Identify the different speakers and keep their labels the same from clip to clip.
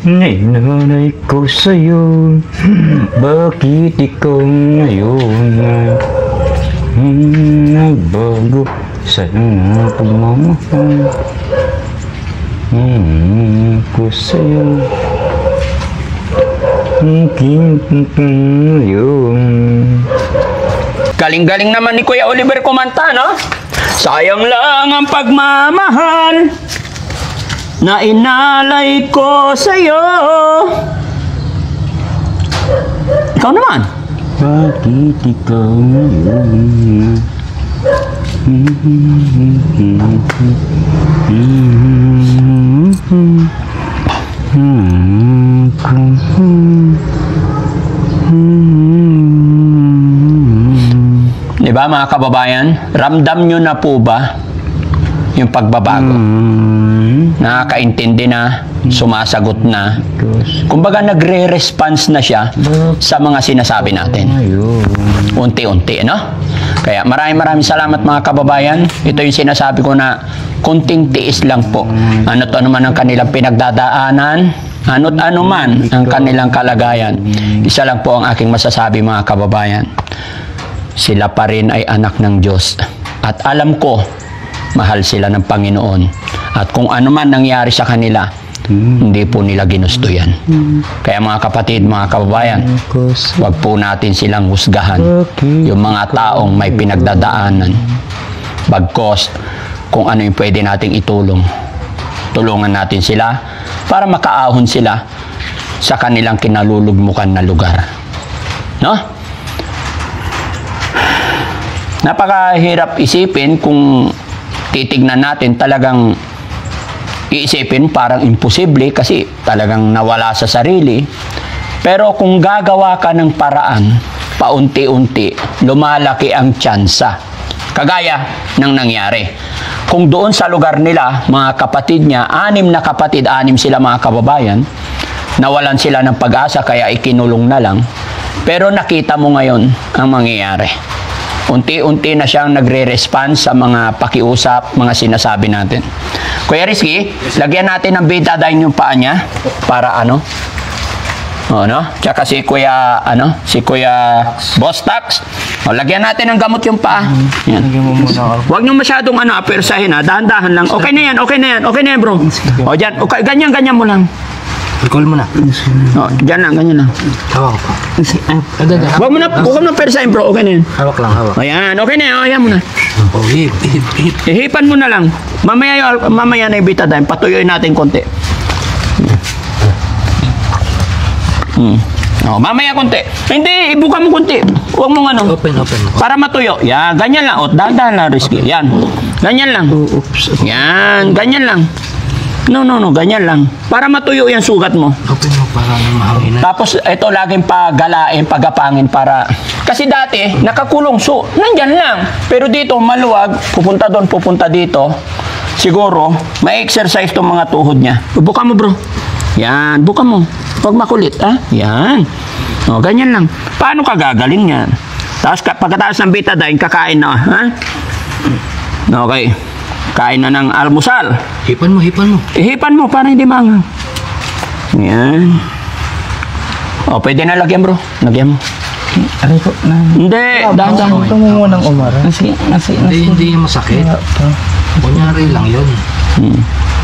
Speaker 1: Nanay ko sa'yo, bakit ikaw ngayon nagbago sa mga pagmamahal ko sa'yo, ngayon.
Speaker 2: Galing-galing naman ni Kuya Oliver kumanta, no? Sayang lang ang pagmamahal na inalay ko sa'yo. Ikaw naman.
Speaker 1: Bakit ikaw ngayon
Speaker 2: Diba mga kababayan? Ramdam nyo na po ba yung pagbabago? Nakakaintindi na, sumasagot na. Kumbaga nagre-response na siya sa mga sinasabi natin. Unti-unti, no? Kaya maraming salamat mga kababayan. Ito yung sinasabi ko na kunting tiis lang po. Ano't ano man ang kanilang pinagdadaanan, ano't ano man ang kanilang kalagayan. Isa lang po ang aking masasabi mga kababayan. Sila pa rin ay anak ng Diyos. At alam ko, mahal sila ng Panginoon. At kung ano man nangyari sa kanila, hindi po nila ginusto yan. Kaya mga kapatid, mga kababayan, wag po natin silang husgahan. Yung mga taong may pinagdadaanan. Bagkos, kung ano yung pwede nating itulong, tulungan natin sila para makaahon sila sa kanilang kinalulugmukan na lugar. No? Napakahirap isipin kung titignan natin, talagang iisipin parang imposible kasi talagang nawala sa sarili. Pero kung gagawa ka ng paraan, paunti-unti, lumalaki ang tsansa. Kagaya ng nangyari. Kung doon sa lugar nila, mga kapatid niya, 6 na kapatid, 6 sila mga kababayan, nawalan sila ng pag-asa kaya ikinulong na lang. Pero nakita mo ngayon ang mangyayari. Unti-unti na siyang nagre-response sa mga pakiusap, mga sinasabi natin. Kuya Rizky, lagyan natin ng betadine yung paa niya para ano? O, no? Tsaka si Kuya, si Kuya Bostax. O, lagyan natin ng gamot yung paa. Yan. Huwag niyo masyadong apersahin, ha? Dahan-dahan lang. Okay na yan, bro. O, dyan. Okay, ganyan mo lang.
Speaker 1: Recall mo na.
Speaker 2: O, dyan lang, ganyan lang.
Speaker 1: Hawak pa.
Speaker 2: Huwag mo na persahin, bro. Okay na yan.
Speaker 1: Hawak lang, hawak.
Speaker 2: Ayan, okay na yan. Ayan mo na.
Speaker 1: Oh, hip.
Speaker 2: Ihipan mo na lang. Mamaya na yung betadine. Patuyuin natin konti. Oh, mamaya konti. Hindi, ibuka mo konti. Huwag mong
Speaker 1: Open.
Speaker 2: Para matuyo. Yan, ganyan lang. O, dahan-dahan lang, Rizky. Yan. Ganyan lang.
Speaker 1: Oops.
Speaker 2: Yan, ganyan lang. No, ganyan lang. Para matuyo yung sugat mo.
Speaker 1: Open mo para mahangin.
Speaker 2: Tapos, ito laging pagalain, pagapangin para... Kasi dati, nakakulong. So, nandyan lang. Pero dito, maluwag. Pupunta doon, pupunta dito. Siguro, may exercise tong mga tuhod niya. Buka mo, bro. Yan, buka mo. Huwag makulit, ha? Yan. O, ganyan lang. Paano ka gagaling yan? Tapos, pagkatapos ng betadine, kakain na, ha? Okay. Kain na ng almusal.
Speaker 1: Hipan mo.
Speaker 2: Ihipan mo para hindi mangang. Yan. O, pwede na lagyan, bro. Lagyan mo.
Speaker 1: Aray ko na.
Speaker 2: Hindi. Dahan-dahan.
Speaker 1: Ito mo munang umara. Hindi yung masakit. Kunyari lang yun.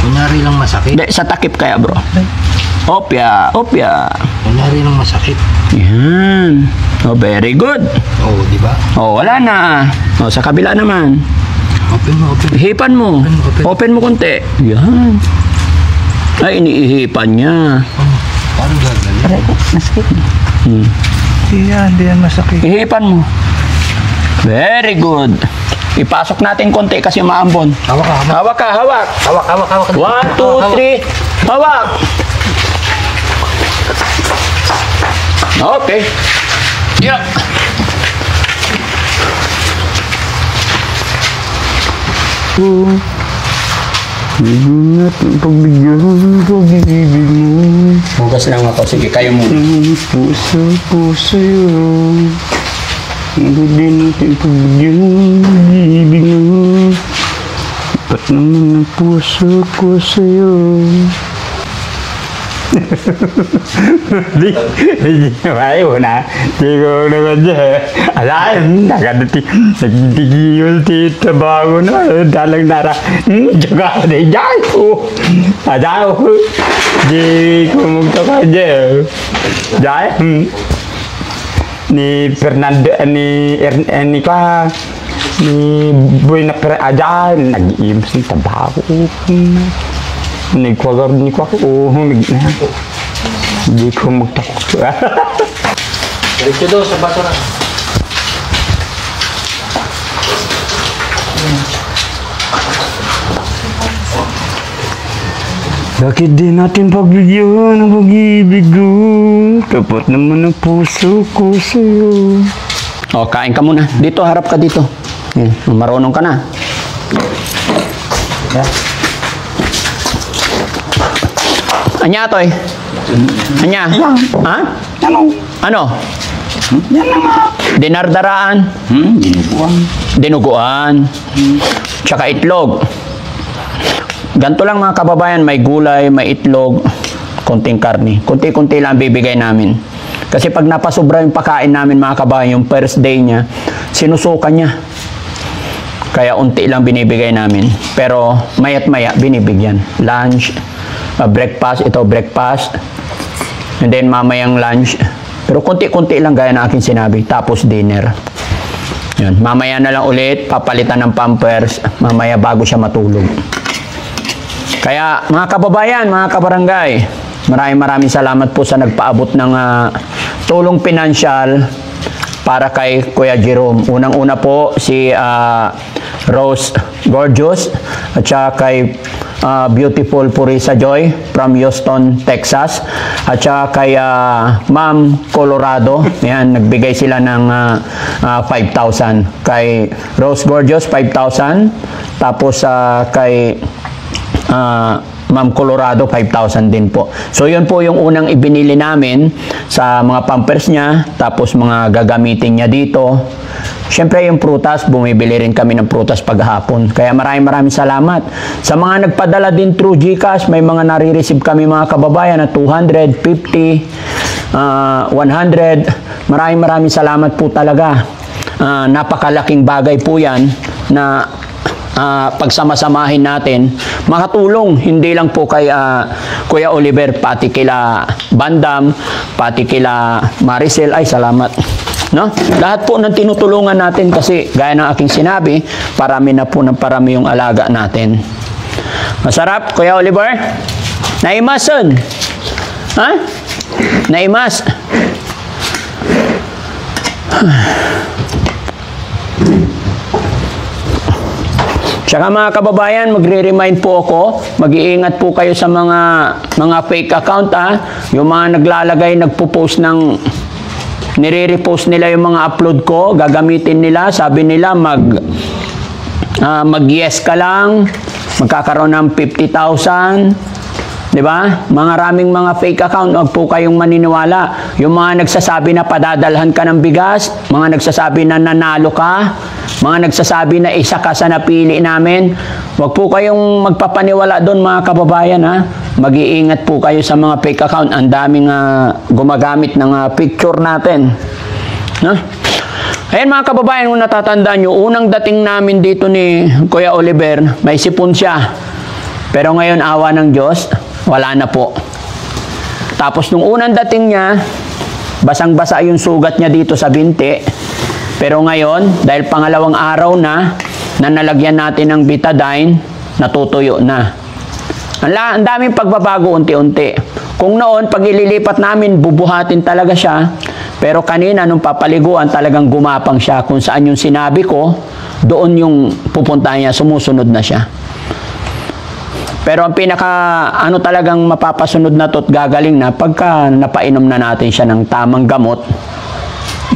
Speaker 1: Kunyari lang masakit.
Speaker 2: Hindi, sa takip kaya, bro. Opya.
Speaker 1: Kunyari lang masakit.
Speaker 2: Yan. Oh, very good.
Speaker 1: Oo, di ba?
Speaker 2: Oh, wala na. Oh, sa kabila naman.
Speaker 1: Open mo.
Speaker 2: Ihipan mo. Open mo konti. Yan. Ay, iniihipan niya.
Speaker 1: Paano gagaling?
Speaker 3: Aray ko, nasakit na.
Speaker 1: Hindi yan masakit.
Speaker 2: Ihipan mo. Very good. Ipasok natin konti kasi maambon.
Speaker 1: Hawak ka.
Speaker 2: Hawak. 1, 2, 3. Hawak. Okay. Yeah.
Speaker 1: Ingat ang pagbigyan ng pag-ibig mo.
Speaker 2: Hugas lang ako. Sige, kayo muna.
Speaker 1: Puso yun. Hindi natin pagbigyan ng pag-ibig mo. Ba't naman ang puso ko sa'yo?
Speaker 3: Ayaw na. Tigo naman dyan. Alam, nagtigil dito bago na. Dalang nara. Jaga na dyan ko. Ayaw ko. Di ko magtaka dyan. Dyan. Ni Fernando, ni pa. Ni Boy na pera aja. Nag-iims ng tabako. Nagkwagar ni ko ako. Hindi ko magtakot.
Speaker 1: Diretso daw sa basura.
Speaker 3: Bakit di natin pagbigyan ang pag-ibig ko? Tapat naman ang puso ko sa'yo.
Speaker 2: O, kain ka muna. Dito, harap ka dito. Marunong ka na.
Speaker 3: Yeah.
Speaker 2: Anya, Toy? Anya? Ha? Ano?
Speaker 3: Yan na nga.
Speaker 2: Dinardaraan?
Speaker 3: Dinuguan.
Speaker 2: Dinuguan. Tsaka itlog. Ganito lang mga kababayan, may gulay, may itlog, konting karni. Kunti-kunti lang bibigay namin. Kasi pag napasobra yung pagkain namin mga kababayan, yung first day niya, sinusukan niya. Kaya unti lang binibigay namin. Pero maya't maya binibigyan. Lunch, breakfast, ito breakfast. And then mamayang lunch. Pero konti-konti lang gaya na aking sinabi. Tapos dinner. Yan. Mamaya na lang ulit, papalitan ng pampers. Mamaya bago siya matulog. Kaya mga kababayan, mga kabarangay, maraming salamat po sa nagpaabot ng tulong pinansyal para kay Kuya Jerome. Unang-una po si Rose Gorgeous at saka kay Beautiful Purisa Joy from Houston, Texas, at saka kay Ma'am Colorado. Yan, nagbigay sila ng 5,000. Kay Rose Gorgeous 5,000, tapos kay Ma'am Colorado 5,000 din po. So yun po yung unang ibinili namin sa mga pampers niya, tapos mga gagamitin niya dito. Siyempre yung prutas, bumibili rin kami ng prutas paghapon. Kaya maraming salamat. Sa mga nagpadala din through GCash, may mga nare-receive kami mga kababayan na 200, 50, 100. Maraming salamat po talaga. Napakalaking bagay po yan na pagsamasamahin natin, makatulong hindi lang po kay Kuya Oliver, pati kila Bandam, pati kila Maricel. Ay, salamat. No? Lahat po ng tinutulungan natin kasi gaya ng aking sinabi, parami na po ng parami yung alaga natin. Masarap, Kuya Oliver? Naimason? Ha? Naimas? Tsaka mga kababayan, magre-remind po ako, mag-iingat po kayo sa mga fake account yung mga naglalagay, nagpo-post ng, nire-repost nila yung mga upload ko, gagamitin nila, sabi nila mag-yes ka lang, magkakaroon ng 50,000. Diba? Maraming mga fake account, huwag po kayong maniniwala. Yung mga nagsasabi na padadalhan ka ng bigas, mga nagsasabi na nanalo ka, mga nagsasabi na isa ka sa napili namin, huwag po kayong magpapaniwala doon mga kababayan. Mag-iingat po kayo sa mga fake account. Ang daming gumagamit ng picture natin. No? Ayan mga kababayan, kung natatandaan nyo, unang dating namin dito ni Kuya Oliver, may sipon siya. Pero ngayon, awa ng Diyos, wala na po. Tapos nung unang dating niya, basang-basa yung sugat niya dito sa binti. Pero ngayon, dahil pangalawang araw na nalagyan natin ng betadine, natutuyo na. Ang daming pagbabago unti-unti. Kung noon, pag ililipat namin, bubuhatin talaga siya. Pero kanina, nung papaliguan, talagang gumapang siya. Kung saan yung sinabi ko, doon yung pupunta niya, sumusunod na siya. Pero ang talagang mapapasunod na to't gagaling na pagka napainom na natin siya ng tamang gamot,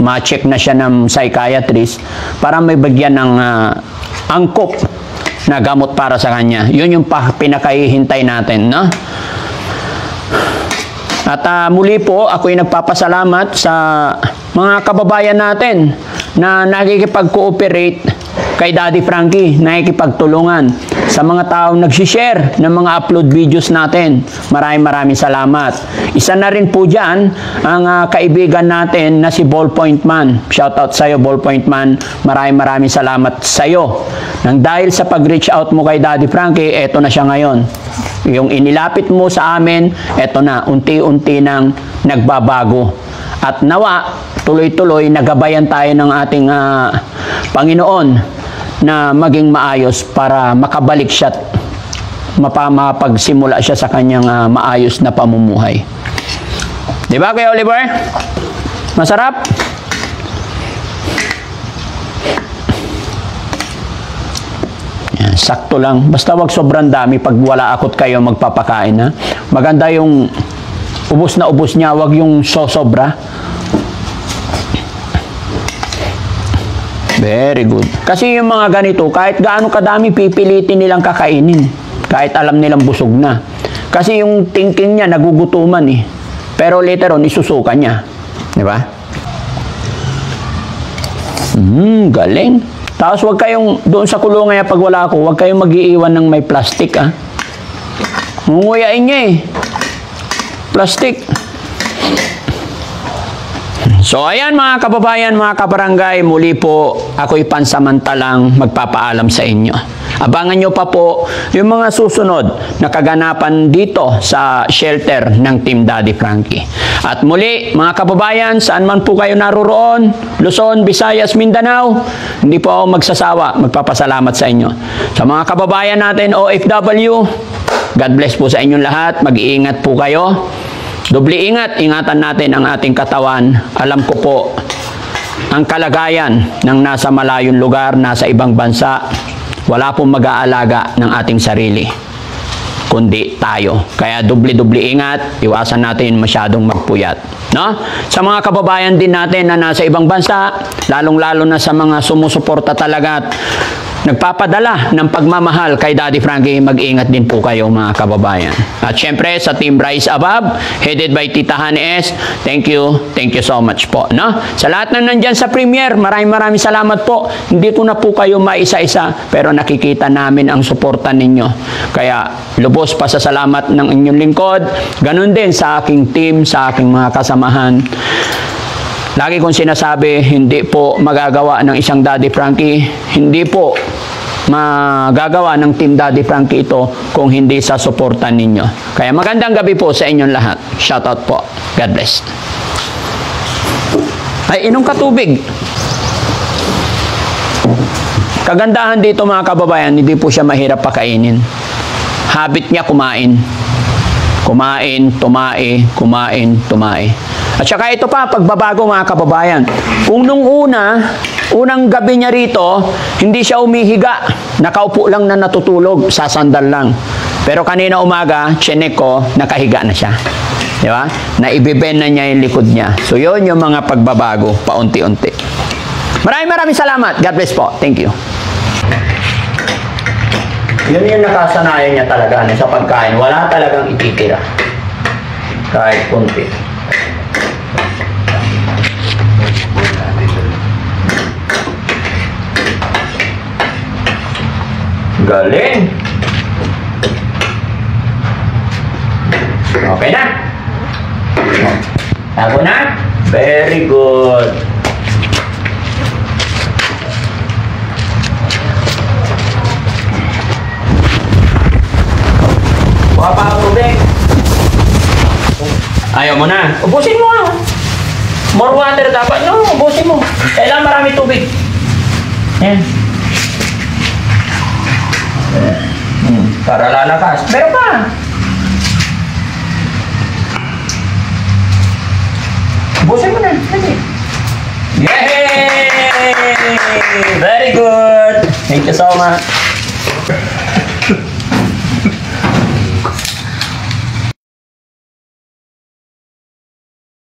Speaker 2: ma-check na siya ng psychiatrist para may bagyan ng angkop na gamot para sa kanya. Yun yung pinakahihintay natin, no? At muli po, ako'y nagpapasalamat sa mga kababayan natin na nakikipag-cooperate kay Daddy Frankie, nakikipagtulungan. Sa mga taong nagsishare ng mga upload videos natin, maraming salamat. Isa na rin po dyan, ang kaibigan natin na si Ballpoint Man. Shoutout sa'yo, Ballpoint Man. Maraming salamat sa'yo. Nang dahil sa pag-reach out mo kay Daddy Frankie, eto na siya ngayon. Yung inilapit mo sa amin, eto na, unti-unti nang nagbabago. At nawa, tuloy-tuloy, nagabayan tayo ng ating Panginoon na maging maayos para makabalik siya at mapagsimula siya sa kanyang maayos na pamumuhay. Di ba, Kuya Oliver? Masarap? Yan, sakto lang. Basta wag sobrang dami pag wala akot kayo magpapakain. Ha? Maganda yung ubos na ubos niya, wag yung sobra. Very good. Kasi yung mga ganito, kahit gaano kadami pipilitin nilang kakainin. Kahit alam nilang busog na. Kasi yung thinking niya, nagugutuman eh. Pero later on, isusuka niya. Di ba? Galing. Tapos huwag kayong, doon sa kulungan pag wala ako, huwag kayong mag-iiwan ng may plastic, ah. Munguyain niya eh. Plastic. So ayan mga kababayan, mga kabarangay, muli po ako'y pansamantalang magpapaalam sa inyo. Abangan nyo pa po yung mga susunod na kaganapan dito sa shelter ng Team Daddy Frankie. At muli mga kababayan, saan man po kayo naroroon, Luzon, Visayas, Mindanao, hindi po ako magsasawa, magpapasalamat sa inyo. Sa mga kababayan natin OFW, God bless po sa inyong lahat, mag-iingat po kayo. Doble ingat, ingatan natin ang ating katawan. Alam ko po, ang kalagayan ng nasa malayong lugar, nasa ibang bansa, wala pong mag-aalaga ng ating sarili, kundi tayo. Kaya doble ingat, iwasan natin masyadong magpuyat. No? Sa mga kababayan din natin na nasa ibang bansa, lalong-lalo na sa mga sumusuporta talaga at nagpapadala ng pagmamahal kay Daddy Frankie, mag-ingat din po kayo mga kababayan. At syempre sa Team Rise Above, headed by Tita Honey S, thank you so much po. No? Sa lahat na nandyan sa premiere, maraming salamat po. Hindi ko na po kayo maisa-isa, pero nakikita namin ang suporta ninyo. Kaya lubos pa sa salamat ng inyong lingkod, ganun din sa aking team, sa aking mga kasamahan. Lagi kong sinasabi, hindi po magagawa ng isang Daddy Frankie, hindi po magagawa ng Team Daddy Frankie ito kung hindi sa suportan ninyo. Kaya magandang gabi po sa inyong lahat. Shoutout po. God bless. Ay, inom ka tubig. Kagandahan dito mga kababayan, hindi po siya mahirap pakainin. Habit niya kumain. Kumain, tumae. At saka ito pa, pagbabago mga kababayan. Kung nung unang gabi niya rito, hindi siya umihiga. Nakaupo lang na natutulog, sasandal lang. Pero kanina umaga, chinek ko, nakahiga na siya. Di ba? Naibibend na niya yung likod niya. So yun yung mga pagbabago, paunti-unti. Maraming salamat. God bless po. Thank you. Yun yung nakasanayan niya talaga sa pagkain. Wala talagang ititira. Kahit kunti. Galing. Okay na. Tago na. Very good. Buka pa ang tubig. Ayaw mo na. Ubusin mo. More water dapat. No, ubusin mo. Kailangan marami tubig. Yan. Para lalakas. Meron pa. Busin mo na. Yay! Very good. Thank you so much.